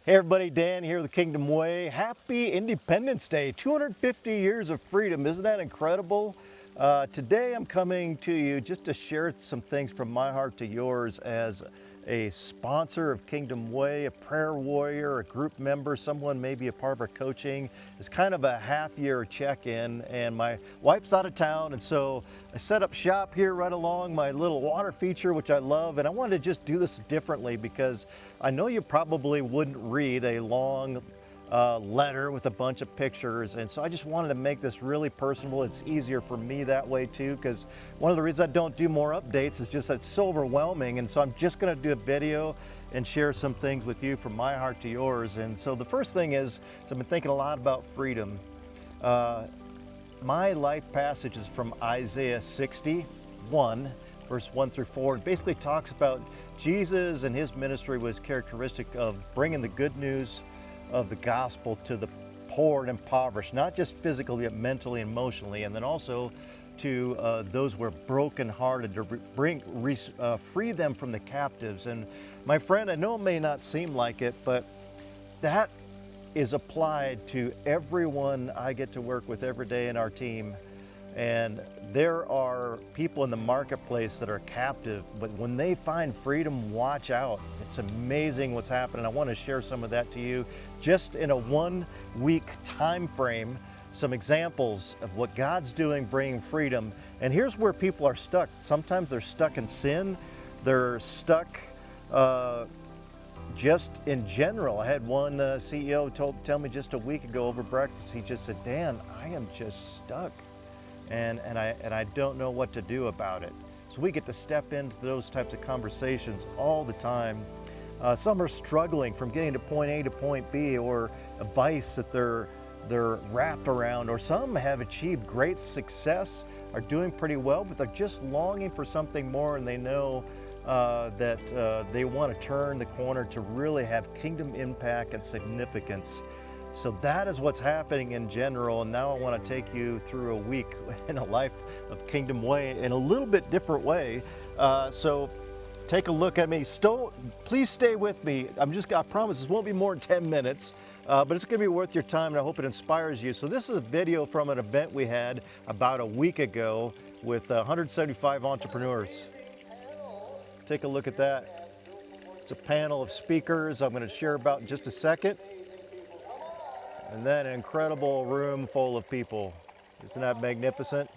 Hey everybody, Dan here with the Kingdom Way. Happy Independence Day, 250 years of freedom. Isn't that incredible? Today I'm coming to you just to share some things from my heart to yours as a sponsor of Kingdom Way, a prayer warrior, a group member, someone maybe a part of our coaching. It's kind of a half-year check-in, and my wife's out of town, and so I set up shop here right along my little water feature, which I love, and I wanted to just do this differently because I know you probably wouldn't read a long letter with a bunch of pictures, and so I just wanted to make this really personable. It's easier for me that way too, because one of the reasons I don't do more updates is just that it's so overwhelming, and so I'm just going to do a video and share some things with you from my heart to yours. And so the first thing is, I've been thinking a lot about freedom. My life passage is from Isaiah 61 verse 1 through 4. It basically talks about Jesus and his ministry was characteristic of bringing the good news of the gospel to the poor and impoverished, not just physically, but mentally and emotionally, and then also to those who are brokenhearted, to free them from the captives. And my friend, I know it may not seem like it, but that is applied to everyone I get to work with every day in our team. And there are people in the marketplace that are captive, but when they find freedom, watch out. It's amazing what's happening. I want to share some of that to you just in a 1 week time frame, some examples of what God's doing, bringing freedom. And here's where people are stuck. Sometimes they're stuck in sin. They're stuck just in general. I had one CEO tell me just a week ago over breakfast, he just said, Dan, I am just stuck. And I don't know what to do about it. So we get to step into those types of conversations all the time. Some are struggling from getting to point A to point B, or a vice that they're wrapped around, or some have achieved great success, are doing pretty well, but they're just longing for something more, and they know that they want to turn the corner to really have kingdom impact and significance. So that is what's happening in general, and now I want to take you through a week in a life of Kingdom Way in a little bit different way. So take a look at me. Please stay with me. I promise this won't be more than 10 minutes, but it's going to be worth your time, and I hope it inspires you. So this is a video from an event we had about a week ago with 175 entrepreneurs. Take a look at that. It's a panel of speakers I'm going to share about in just a second. And then an incredible room full of people. Isn't that magnificent?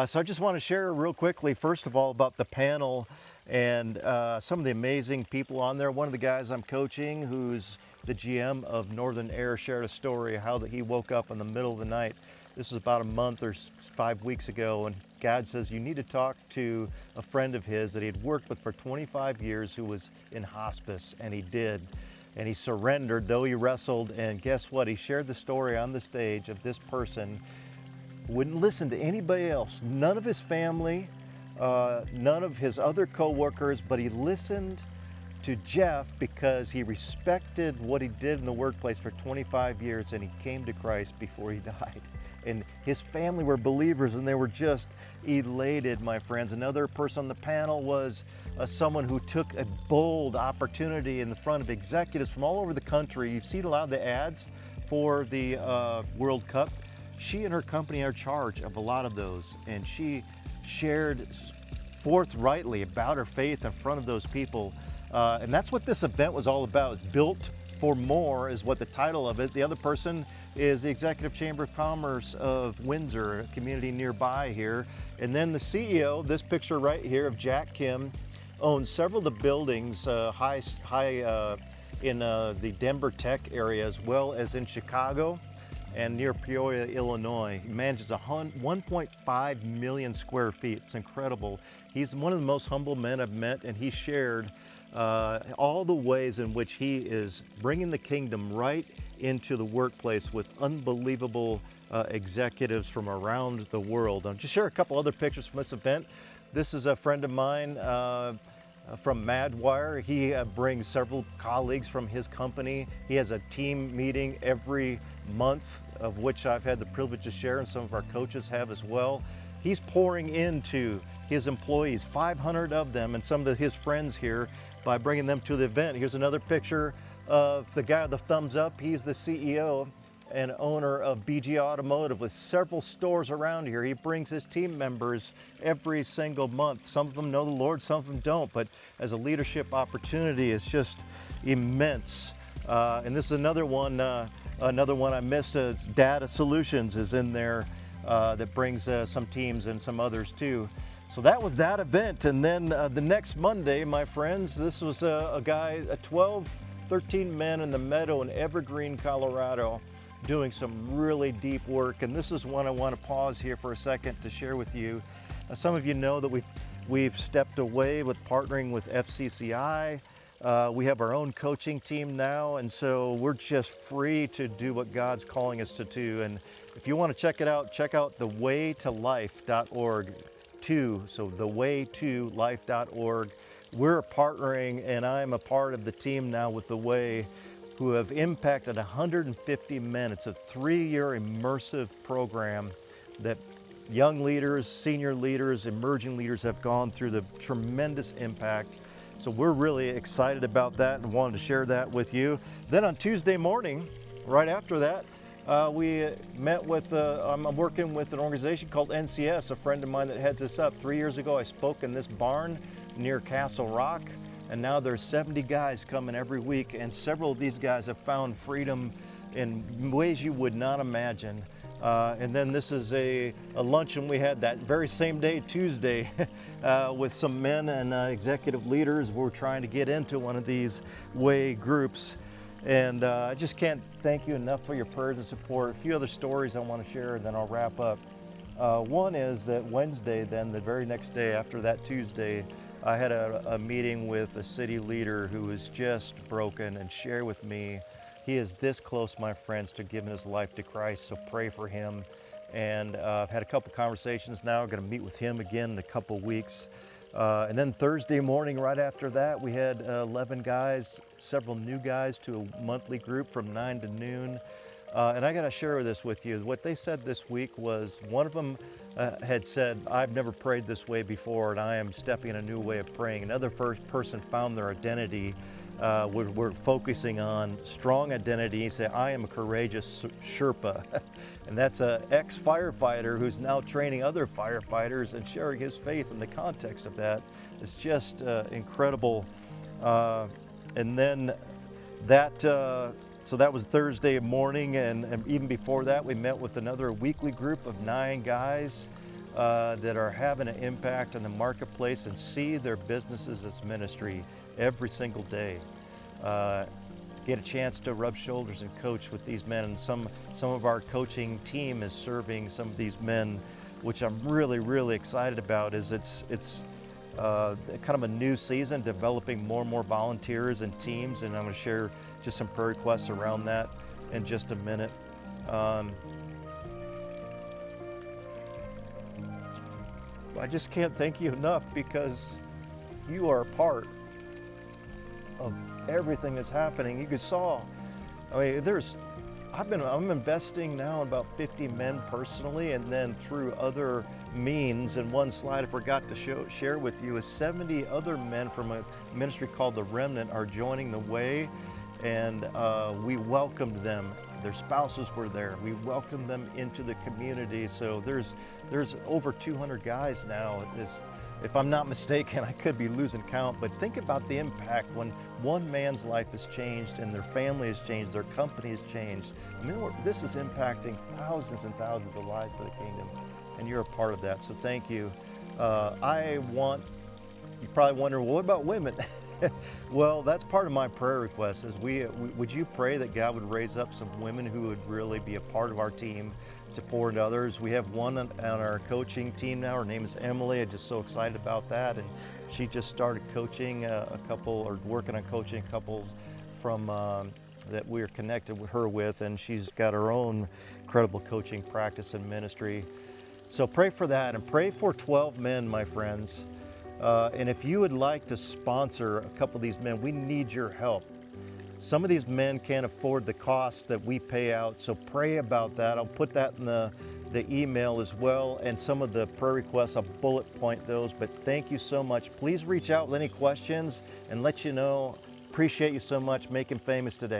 So I just want to share real quickly, first of all, about the panel and some of the amazing people on there. One of the guys I'm coaching, who's the GM of Northern Air, shared a story how that he woke up in the middle of the night. This is about a month or 5 weeks ago, and God says, you need to talk to a friend of his that he had worked with for 25 years who was in hospice, and he did. And he surrendered, though he wrestled, and guess what? He shared the story on the stage of this person who wouldn't listen to anybody else, none of his family, none of his other co-workers, but he listened to Jeff because he respected what he did in the workplace for 25 years, and he came to Christ before he died. And his family were believers, and they were just elated, my friends. Another person on the panel was someone who took a bold opportunity in the front of executives from all over the country. You've seen a lot of the ads for the World Cup. She and her company are in charge of a lot of those, and she shared forthrightly about her faith in front of those people. And that's what this event was all about. Built for More is what the title of it. The other person is the Executive Chamber of Commerce of Windsor, a community nearby here. And then the CEO, this picture right here of Jack Kim, owns several of the buildings high in the Denver tech area, as well as in Chicago and near Peoria, Illinois. He manages 1.5 million square feet. It's incredible. He's one of the most humble men I've met, and he shared all the ways in which he is bringing the kingdom right into the workplace with unbelievable executives from around the world. I'll just share a couple other pictures from this event. This is a friend of mine from Madwire. He brings several colleagues from his company. He has a team meeting every month, of which I've had the privilege to share, and some of our coaches have as well. He's pouring into his employees, 500 of them, and some of his friends here, by bringing them to the event. Here's another picture of the guy with the thumbs up. He's the CEO and owner of BG Automotive with several stores around here. He brings his team members every single month. Some of them know the Lord, some of them don't, but as a leadership opportunity, it's just immense. And this is another one I missed. It's Data Solutions is in there that brings some teams and some others too. So that was that event. And then the next Monday, my friends, this was a 13 men in the meadow in Evergreen, Colorado, doing some really deep work. And this is one I want to pause here for a second to share with you. Some of you know that we've stepped away with partnering with FCCI. We have our own coaching team now, and so we're just free to do what God's calling us to do. And if you want to check it out, check out thewaytolife.org. So thewaytolife.org. We're partnering, and I'm a part of the team now with The Way, who have impacted 150 men. It's a 3-year immersive program that young leaders, senior leaders, emerging leaders have gone through the tremendous impact. So we're really excited about that and wanted to share that with you. Then on Tuesday morning, right after that, we met with, I'm working with an organization called NCS, a friend of mine that heads this up. 3 years ago, I spoke in this barn near Castle Rock, and now there's 70 guys coming every week, and several of these guys have found freedom in ways you would not imagine. And then this is a luncheon we had that very same day, Tuesday, with some men and executive leaders. We're trying to get into one of these Way groups. And I just can't thank you enough for your prayers and support. A few other stories I want to share, and then I'll wrap up. One is that Wednesday, then the very next day after that Tuesday, I had a meeting with a city leader who was just broken and shared with me. He is this close, my friends, to giving his life to Christ, so pray for him. And I've had a couple conversations now. I'm going to meet with him again in a couple weeks. And then Thursday morning, right after that, we had 11 guys, several new guys to a monthly group from 9 to noon. And I got to share this with you. What they said this week was, one of them had said, I've never prayed this way before, and I am stepping in a new way of praying. Another person found their identity. We're focusing on strong identity. He said, I am a courageous Sherpa. And that's an ex-firefighter who's now training other firefighters and sharing his faith in the context of that. It's just incredible. And then that, so that was Thursday morning, and even before that, we met with another weekly group of 9 guys that are having an impact in the marketplace and see their businesses as ministry every single day. Get a chance to rub shoulders and coach with these men, and some of our coaching team is serving some of these men, which I'm really, really excited about. Is it's kind of a new season, developing more and more volunteers and teams, and I'm going to share just some prayer requests around that in just a minute. I just can't thank you enough, because you are a part of everything that's happening. You saw, I mean, I'm investing now in about 50 men personally, and then through other means. And one slide I forgot to share with you is 70 other men from a ministry called The Remnant are joining The Way, and we welcomed them. Their spouses were there. We welcomed them into the community. So there's over 200 guys now. If I'm not mistaken, I could be losing count, but think about the impact when one man's life has changed and their family has changed, their company has changed. I mean, this is impacting thousands and thousands of lives for the kingdom, and you're a part of that, so thank you. You probably wonder, well, what about women? Well, that's part of my prayer request, is would you pray that God would raise up some women who would really be a part of our team to pour into others. We have one on our coaching team now. Her name is Emily. I'm just so excited about that. And she just started coaching working on coaching couples from that we're connected with her with, and she's got her own incredible coaching practice and ministry. So pray for that, and pray for 12 men, my friends. And if you would like to sponsor a couple of these men, we need your help. Some of these men can't afford the costs that we pay out, so pray about that. I'll put that in the email as well, and some of the prayer requests, I'll bullet point those. But thank you so much. Please reach out with any questions and let you know Appreciate you so much. Make him famous today.